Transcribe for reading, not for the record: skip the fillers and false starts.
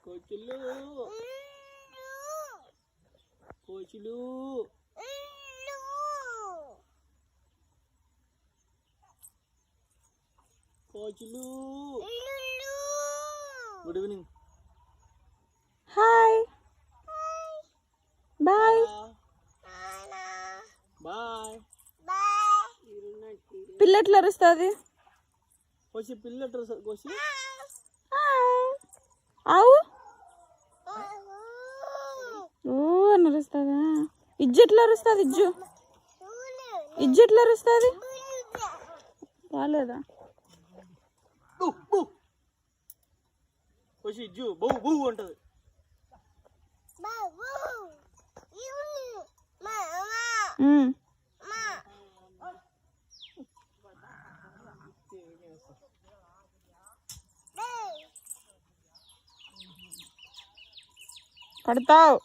కోచులు కోచులు కోచులు. Good evening. Hi bye bye. పిల్ల ఎట్లా అరుస్తుంది? కోసి పిల్ల కోసి ఆవు ఓ అని అరుస్తుందా? ఇజ్జు ఎట్లా అరుస్తుంది? ఇజ్జు ఎట్లా అరుస్తుంది? రాలేదా? కోసి ఇజ్జు బౌ బౌ అంటది. కడతావు.